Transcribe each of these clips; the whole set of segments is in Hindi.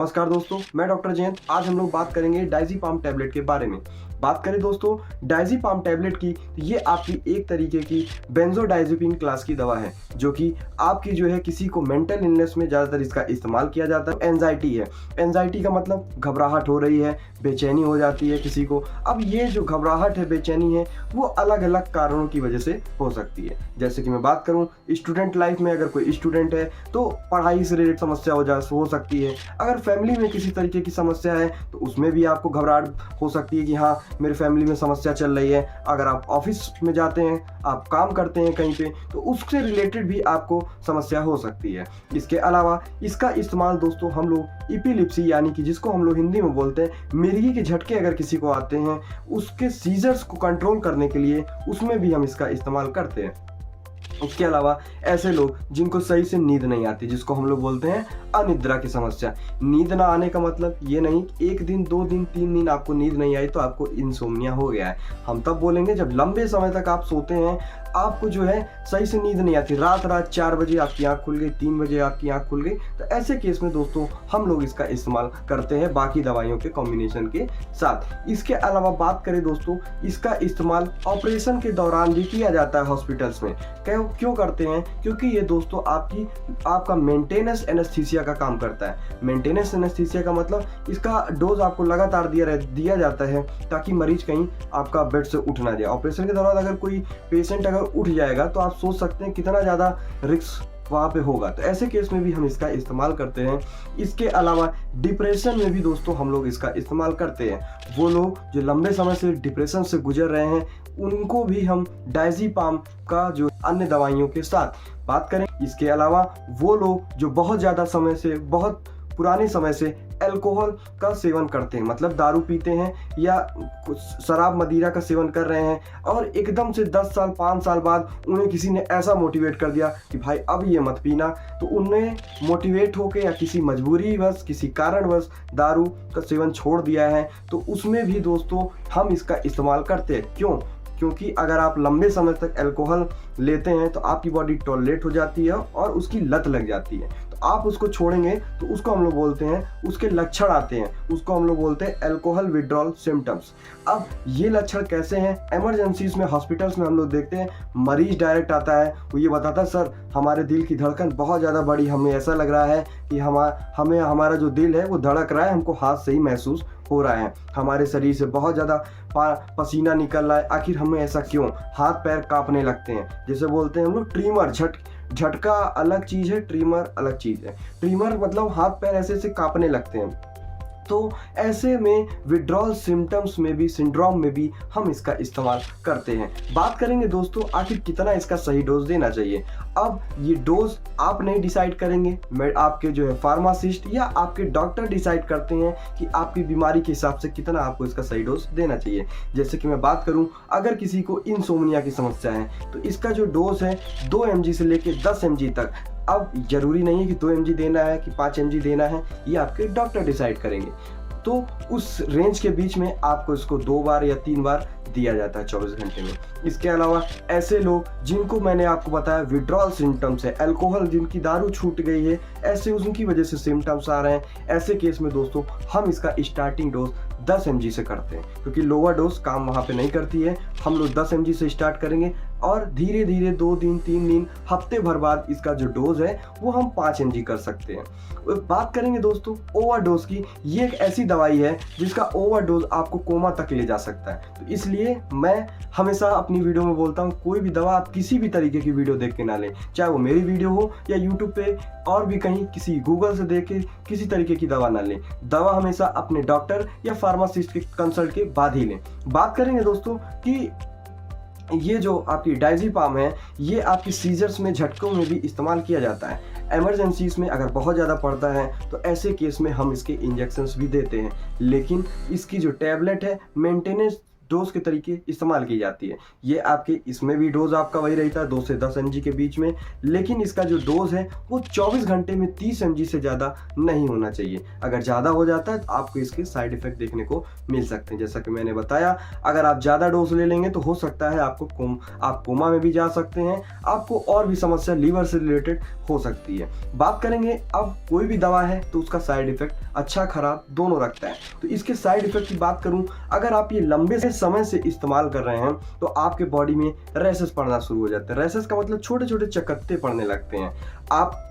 नमस्कार दोस्तों, मैं डॉक्टर जयंत। आज हम लोग बात करेंगे डायज़ीपाम टैबलेट के बारे में। बात करें दोस्तों डायज़ीपाम टैबलेट की, तो ये आपकी एक तरीके की बेंजोडायज़ेपिन क्लास की दवा है, जो कि आपकी जो है किसी को मेंटल इलनेस में ज़्यादातर इसका इस्तेमाल किया जाता है। एंजाइटी है, एंजाइटी का मतलब घबराहट हो रही है, बेचैनी हो जाती है किसी को। अब ये जो घबराहट है, बेचैनी है, वो अलग अलग कारणों की वजह से हो सकती है। जैसे कि मैं बात करूँ स्टूडेंट लाइफ में, अगर कोई स्टूडेंट है तो पढ़ाई से रिलेटेड समस्या हो सकती है। अगर फैमिली में किसी तरीके की समस्या है तो उसमें भी आपको घबराहट हो सकती है कि हाँ, मेरे फैमिली में समस्या चल रही है। अगर आप ऑफिस में जाते हैं, आप काम करते हैं कहीं पे, तो उससे रिलेटेड भी आपको समस्या हो सकती है। इसके अलावा इसका इस्तेमाल दोस्तों हम लोग एपिलेप्सी, यानी कि जिसको हम लोग हिंदी में बोलते हैं मिर्गी के झटके, अगर किसी को आते हैं उसके सीजर्स को कंट्रोल करने के लिए, उसमें भी हम इसका इस्तेमाल करते हैं। उसके अलावा ऐसे लोग जिनको सही से नींद नहीं आती, जिसको हम लोग बोलते हैं अनिद्रा की समस्या। नींद ना आने का मतलब ये नहीं कि 1 दिन 2 दिन 3 दिन आपको नींद नहीं आई तो आपको इंसोम्निया हो गया है। हम तब बोलेंगे जब लंबे समय तक आप सोते हैं, आपको जो है सही से नींद नहीं आती, रात 4 बजे आपकी आंख खुल गई, 3 बजे आपकी आंख खुल गई, तो ऐसे केस में दोस्तों हम लोग इसका इस्तेमाल करते हैं बाकी दवाइयों के कॉम्बिनेशन के साथ। इसके अलावा बात करें दोस्तों, इसका इस्तेमाल ऑपरेशन के दौरान भी किया जाता है हॉस्पिटल्स में। क्यों करते हैं? क्योंकि ये दोस्तों आपका मेंटेनेंस एनेस्थीसिया का काम करता है। मेंटेनेंस एनेस्थीसिया का मतलब इसका डोज आपको लगातार दिया जाता है ताकि मरीज कहीं आपका बेड से उठ ना जाए। ऑपरेशन के दौरान अगर कोई पेशेंट अगर उठ जाएगा तो आप सोच सकते हैं कितना ज़्यादा रिस्क वहाँ पे होगा, तो ऐसे केस में भी हम इसका इस्तेमाल करते हैं। इसके अलावा डिप्रेशन में भी दोस्तों हम लोग इसका इस्तेमाल करते हैं। वो लोग जो लंबे समय से डिप्रेशन से गुजर रहे हैं, उनको भी हम डायज़ीपाम का जो अन्य दवाइयों के साथ बात करें। इसके अलावा वो लोग जो बहुत ज़्यादा समय से, बहुत पुराने समय से अल्कोहल का सेवन करते हैं, मतलब दारू पीते हैं या शराब मदिरा का सेवन कर रहे हैं, और एकदम से 10 साल 5 साल बाद उन्हें किसी ने ऐसा मोटिवेट कर दिया कि भाई अब ये मत पीना, तो उन्हें मोटिवेट होकर या किसी मजबूरीवश, किसी कारणवश दारू का सेवन छोड़ दिया है, तो उसमें भी दोस्तों हम इसका इस्तेमाल करते हैं। क्योंकि अगर आप लंबे समय तक अल्कोहल लेते हैं तो आपकी बॉडी टॉलरेट हो जाती है और उसकी लत लग जाती है, तो आप उसको छोड़ेंगे तो उसको हम लोग बोलते हैं, उसके लक्षण आते हैं, उसको हम लोग बोलते हैं अल्कोहल विड्रॉल सिम्टम्स। अब ये लक्षण कैसे हैं? इमरजेंसीज में, हॉस्पिटल्स में हम लोग देखते हैं मरीज डायरेक्ट आता है, वो ये बताता है सर हमारे दिल की धड़कन बहुत ज़्यादा बढ़ी, हमें ऐसा लग रहा है कि हमारा जो दिल है वो धड़क रहा है, हमको हाथ से ही महसूस हो रहा है, हमारे शरीर से बहुत ज़्यादा पसीना निकल रहा है। आखिर हमें ऐसा क्यों? हाथ पैर कांपने लगते हैं, जैसे बोलते हैं हम लोग ट्रीमर। झटका अलग चीज़ है, ट्रीमर अलग चीज़ है। ट्रीमर मतलब हाथ पैर ऐसे ऐसे कांपने लगते हैं। तो ऐसे में विड्रॉल सिम्टम्स में भी, सिंड्रोम में भी हम इसका इस्तेमाल करते हैं। बात करेंगे दोस्तों आखिर कितना इसका सही डोज देना चाहिए। अब ये डोज आप नहीं डिसाइड करेंगे, आपके जो है फार्मासिस्ट या आपके डॉक्टर डिसाइड करते हैं कि आपकी बीमारी के हिसाब से कितना आपको इसका सही डोज देना चाहिए। जैसे कि मैं बात करूं, अगर किसी को इंसोम्निया की समस्या है तो इसका जो डोज है 2 mg से लेकर 10 mg तक। अब जरूरी नहीं है कि 2 mg देना है कि 5 mg देना है, ये आपके डॉक्टर डिसाइड करेंगे। तो उस रेंज के बीच में आपको इसको 2 बार या 3 बार दिया जाता है 24 घंटे में। इसके अलावा ऐसे लोग जिनको मैंने आपको बताया विड्रॉल सिम्टम्स है, अल्कोहल जिनकी दारू छूट गई है, ऐसे उनकी वजह से सिम्टम्स आ रहे हैं, ऐसे केस में दोस्तों हम इसका स्टार्टिंग डोज 10 mg से करते हैं, क्योंकि लोअर डोज काम वहाँ पे नहीं करती है। हम लोग 10 mg से स्टार्ट करेंगे और धीरे धीरे 2 दिन 3 दिन हफ्ते भर बाद इसका जो डोज है वो हम 5 mg कर सकते हैं। बात करेंगे दोस्तों ओवरडोज की। ये एक ऐसी दवाई है जिसका ओवरडोज आपको कोमा तक ले जा सकता है, तो इसलिए मैं हमेशा अपनी वीडियो में बोलता हूँ कोई भी दवा आप किसी भी तरीके की वीडियो देख के ना लें, चाहे वो मेरी वीडियो हो या यूट्यूब पे और भी कहीं किसी गूगल से देख के किसी तरीके की दवा ना लें। दवा हमेशा अपने डॉक्टर या फार्मासिस्ट के कंसल्ट के बाद ही लें। बात करेंगे दोस्तों कि ये जो आपकी डायज़ीपाम है, ये आपकी सीजर्स में, झटकों में भी इस्तेमाल किया जाता है। इमरजेंसीज में अगर बहुत ज़्यादा पड़ता है तो ऐसे केस में हम इसके इंजेक्शंस भी देते हैं, लेकिन इसकी जो टैबलेट है मेंटेनेंस डोज के तरीके इस्तेमाल की जाती है। ये आपके इसमें भी डोज आपका वही रहता है 2 से 10 mg के बीच में, लेकिन इसका जो डोज है वो 24 घंटे में 30 mg से ज़्यादा नहीं होना चाहिए। अगर ज़्यादा हो जाता है तो आपको इसके साइड इफेक्ट देखने को मिल सकते हैं। जैसा कि मैंने बताया, अगर आप ज़्यादा डोज ले लेंगे तो हो सकता है आप कोमा में भी जा सकते हैं, आपको और भी समस्या लीवर से रिलेटेड हो सकती है। बात करेंगे अब कोई भी दवा है तो उसका साइड इफेक्ट अच्छा खराब दोनों रखता है। तो इसके साइड इफेक्ट की बात करूं, अगर आप ये लंबे से समय से इस्तेमाल कर रहे हैं तो आपके बॉडी में रैशेस पड़ना शुरू हो जाते हैं। रैशेस का मतलब छोटे छोटे चकत्ते पड़ने लगते हैं। आप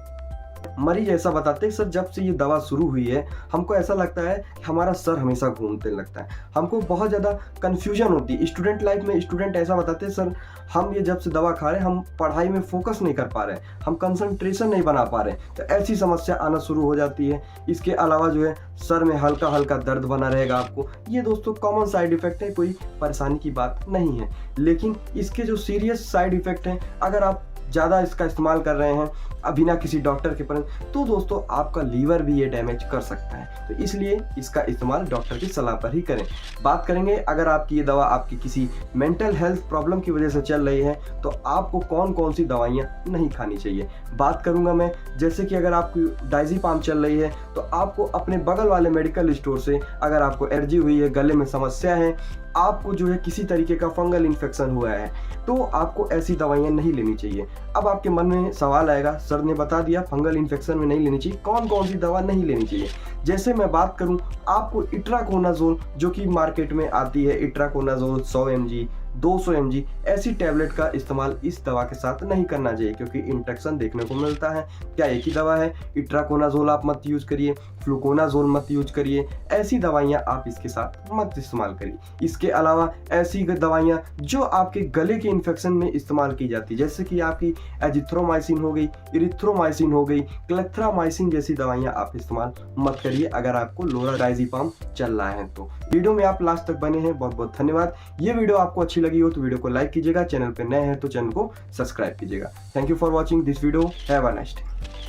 मरीज ऐसा बताते हैं, सर जब से ये दवा शुरू हुई है हमको ऐसा लगता है कि हमारा सर हमेशा घूमने लगता है, हमको बहुत ज़्यादा कन्फ्यूजन होती है। स्टूडेंट लाइफ में स्टूडेंट ऐसा बताते हैं, सर हम ये जब से दवा खा रहे हैं हम पढ़ाई में फोकस नहीं कर पा रहे हैं, हम कंसंट्रेशन नहीं बना पा रहे हैं, तो ऐसी समस्या आना शुरू हो जाती है। इसके अलावा जो है सर में हल्का हल्का दर्द बना रहेगा आपको। ये दोस्तों कॉमन साइड इफेक्ट है, कोई परेशानी की बात नहीं है। लेकिन इसके जो सीरियस साइड इफेक्ट हैं, अगर आप ज़्यादा इसका इस्तेमाल कर रहे हैं बिना किसी डॉक्टर के परंत, तो दोस्तों आपका लीवर भी ये डैमेज कर सकता है। तो इसलिए इसका इस्तेमाल डॉक्टर की सलाह पर ही करें। बात करेंगे अगर आपकी ये दवा आपकी किसी मेंटल हेल्थ प्रॉब्लम की वजह से चल रही है तो आपको कौन कौन सी दवाइयाँ नहीं खानी चाहिए। बात करूँगा मैं, जैसे कि अगर आपकी डायज़ीपाम चल रही है तो आपको अपने बगल वाले मेडिकल स्टोर से, अगर आपको एलर्जी हुई है, गले में समस्या है, आपको जो है किसी तरीके का फंगल इन्फेक्शन हुआ है, तो आपको ऐसी दवाइयाँ नहीं लेनी चाहिए। अब आपके मन में सवाल आएगा, सर ने बता दिया फंगल इन्फेक्शन में नहीं लेनी चाहिए, कौन कौन सी दवा नहीं लेनी चाहिए। जैसे मैं बात करूं, आपको इट्राकोनाजोल जो कि मार्केट में आती है, इट्राकोनाजोल 100 mg 200 mg ऐसी टैबलेट का इस्तेमाल इस दवा के साथ नहीं करना चाहिए, क्योंकि इंफेक्शन देखने को मिलता है। क्या एक ही दवा है? इट्राकोनाजोल आप मत यूज करिए, फ्लूकोनाजोल मत यूज करिए, ऐसी दवाइयाँ आप इसके साथ मत इस्तेमाल करिए। इसके अलावा ऐसी दवाइयाँ जो आपके गले के इन्फेक्शन में इस्तेमाल की जाती है, जैसे कि आपकी एजिथ्रोमाइसिन हो गई, इरिथ्रोमाइसिन हो गई, क्लेथ्रामाइसिन जैसी दवाइयाँ आप इस्तेमाल मत करिए अगर आपको लोराडाइज़ेपाम चल रहा है तो। वीडियो में आप लास्ट तक बने हैं, बहुत बहुत धन्यवाद। ये वीडियो आपको अच्छी लगी हो तो वीडियो को लाइक कीजिएगा, चैनल पे नए हैं तो चैनल को सब्सक्राइब कीजिएगा। Thank you for watching this video, have a nice day.